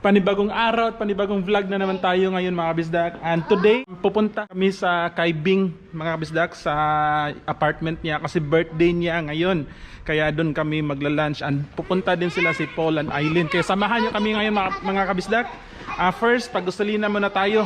Panibagong araw at panibagong vlog na naman tayo ngayon mga kabisdak. And today, pupunta kami sa kay Bing mga kabisdak sa apartment niya kasi birthday niya ngayon. Kaya doon kami magla-lunch and pupunta din sila si Paul and Eileen. Kaya samahan niyo kami ngayon mga kabisdak. First, pag-gasolina muna tayo.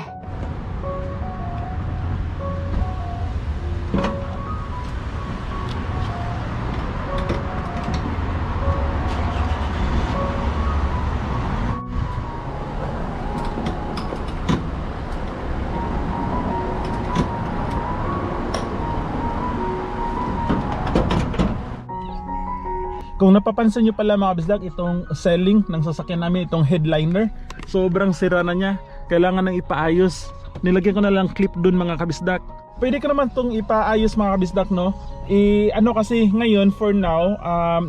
Kung napapansin nyo pala mga kabisdak, itong selling ng sasakyan namin, itong headliner, sobrang sira na niya. Kailangan nang ipaayos. Nilagyan ko na lang clip dun mga kabisdak. Pwede ko naman itong ipaayos mga kabisdak, no? Ano kasi ngayon, for now,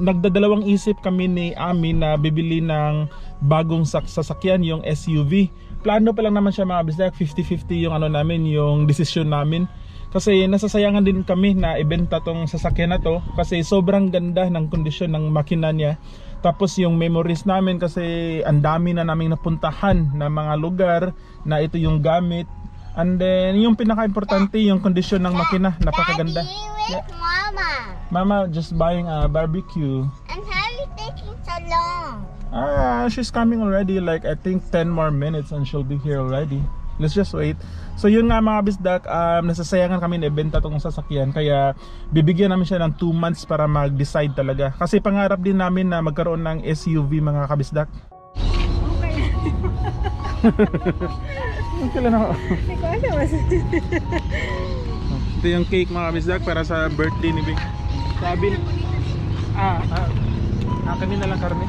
nagdadalawang isip kami ni Ami na bibili ng bagong sasakyan, yung SUV. Plano pa lang naman siya mga kabisdak, 50-50 yung ano namin, yung decision namin. Kasi nasasayangan din kami na ibenta tong sasakyan na to kasi sobrang ganda ng kondisyon ng makina niya. Tapos yung memories namin kasi ang dami na naming napuntahan na mga lugar na ito yung gamit. And then yung pinaka-importante yung kondisyon ng makina, napakaganda. Daddy, where's Mama? Mama just buying a barbecue. And how are you taking so long? She's coming already, like I think 10 more minutes and she'll be here already. Let's just wait. So yun nga mga kabisdak, nasasayangan kami na ibenta tong sasakyan. Kaya bibigyan namin siya ng 2 months para mag-decide talaga. Kasi pangarap din namin na magkaroon ng SUV mga kabisdak. Okay. Okay lang ako. Hindi ko alam. Ito yung cake mga kabisdak para sa birthday ni Bing. Sabi, kami na lang karne.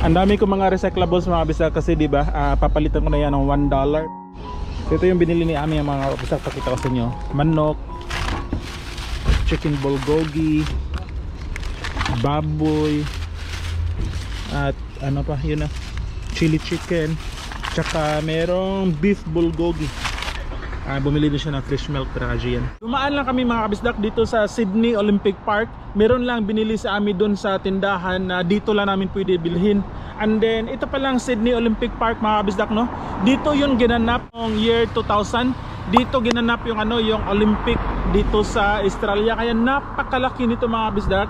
Ang dami ko mga recyclables mga kabisdak kasi diba, papalitan ko na yan ng $1. So ito yung binili ni Ami mga kabisdak, pakita ko sa inyo. Manok, chicken bulgogi, baboy, at ano pa, yun na, chili chicken, tsaka merong beef bulgogi. Bumili din siya ng fresh milk para yan. Dumaan lang kami mga kabisdak dito sa Sydney Olympic Park. Meron lang binili sa amin doon sa tindahan na dito lang namin pwede bilhin. And then ito pa lang Sydney Olympic Park mga kabisdak, no? Dito yung ginanap ng year 2000. Dito ginanap yung ano, yung Olympic dito sa Australia. Kaya napakalaki nito mga kabisdak.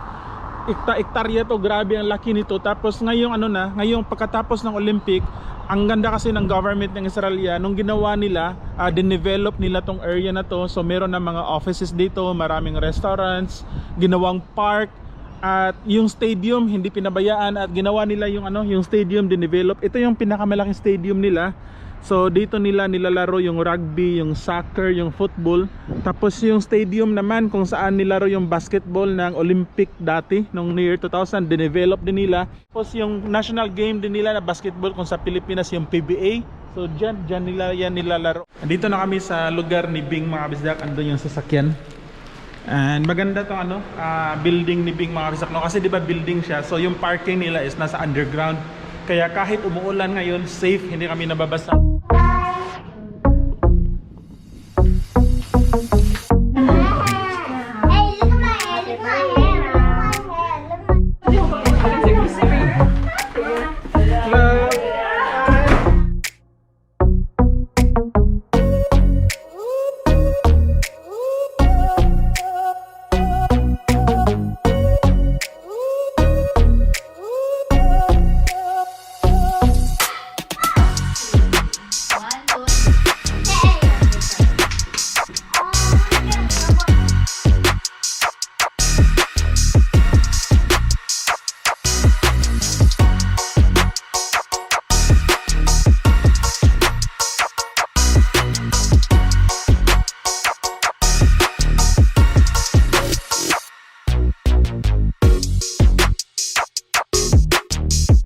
Ektarya to, grabe ang laki nito. Tapos ngayong ano na, ngayong pagkatapos ng Olympic, ang ganda kasi ng government ng Australia, nung ginawa nila, dinevelop nila tong area na to. So meron na mga offices dito, maraming restaurants, ginawang park, at yung stadium hindi pinabayaan at ginawa nila yung ano, yung stadium dinevelop. Ito yung pinakamalaking stadium nila. So dito nila nilalaro yung rugby, yung soccer, yung football. Tapos yung stadium naman kung saan nilaro yung basketball ng Olympic dati nung year 2000, dinevelop din nila. Tapos yung national game din nila na basketball kung sa Pilipinas yung PBA. So dyan nila yan nilalaro. Andito na kami sa lugar ni Bing mga kabisdak. Andun yung sasakyan. And maganda tong ano, building ni Bing mga kabisdak, no? Kasi di ba building siya, so yung parking nila is nasa underground. Kaya kahit umuulan ngayon, safe, hindi kami nababasa.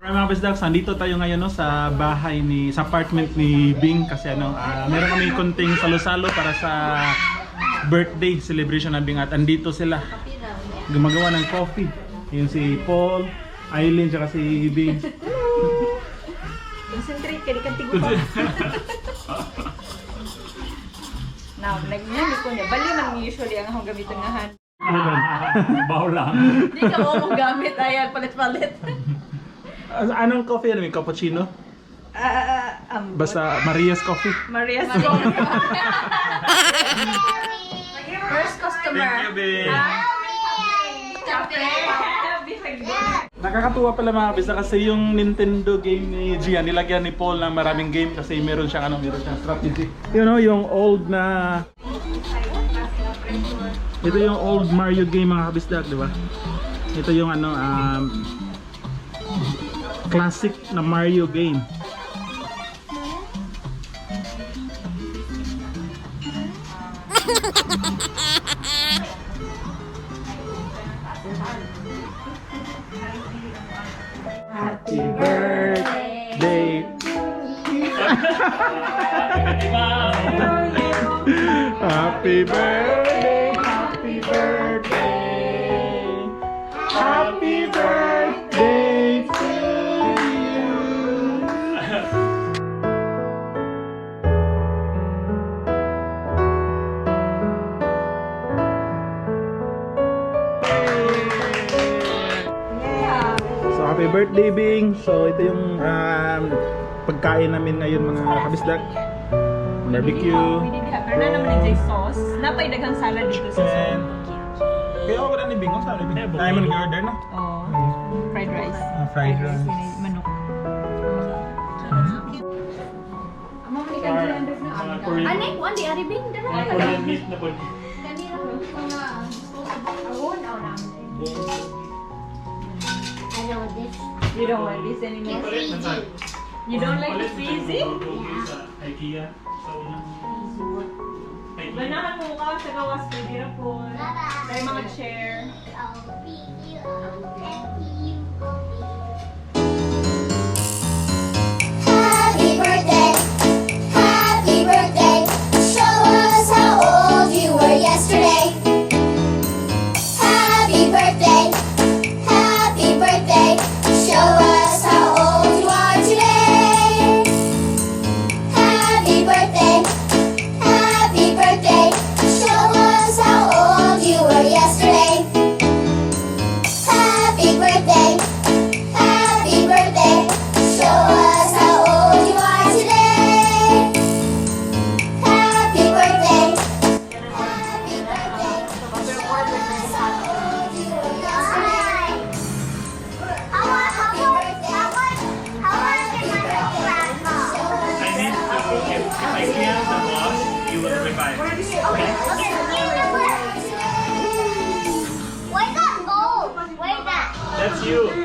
Mga kabisdak, nandito tayo ngayon, no, sa bahay sa apartment ni Bing kasi ano, meron kami konting salo-salo para sa birthday celebration ng Bing at andito sila gumagawa ng coffee. Yun si Paul, Eileen, tsaka si Bing. Concentrate ka, di ka tigupa. Now, nagmumit ko niya. Bali man usually ang akong gamitin nga hand. Baw lang. Hindi ka mo gamit, ayan, palit-palit. Anong coffee? Ano yung cappuccino? Basta Maria's coffee. Maria's First customer. Thank you, babe. Bisag Nakakatuwa pala mga kabisdak kasi yung Nintendo game ni Gian, nilagyan ni Paul ng maraming game kasi meron siyang strategy. You know, yung old na... Ito yung old Mario game mga kabisdak, di ba? Ito yung classic na Mario game. Happy birthday. Happy birthday, happy birthday. Happy birthday to you. So happy birthday Bing. So ito yung pagkain namin ngayon mga kabisdak. Barbecue. Pero na naman yung sauce. Napay daghang salad dito sa And kaya ako na ni Bing. Saan ni Bing? Ay mo nag-order na? Oh, fried rice. Fried rice. Manok. Ane, kuan di aribing dara. Korean meat na po. I know this. You don't want this anymore? You don't like the freezy? IKEA. Ganahan mo ka sa gawas, pwede na po. May mga chair. Happy birthday, happy birthday. Show us how old you were yesterday. Happy birthday, happy birthday. Show us how old you are today. Happy birthday, happy birthday. Show us how old you were yesterday. Happy birthday, happy birthday. Show us how old you are today. Happy birthday, happy birthday. Show us how old you were yesterday. Happy birthday, You will revive. Where's that gold? Where's that? That's you.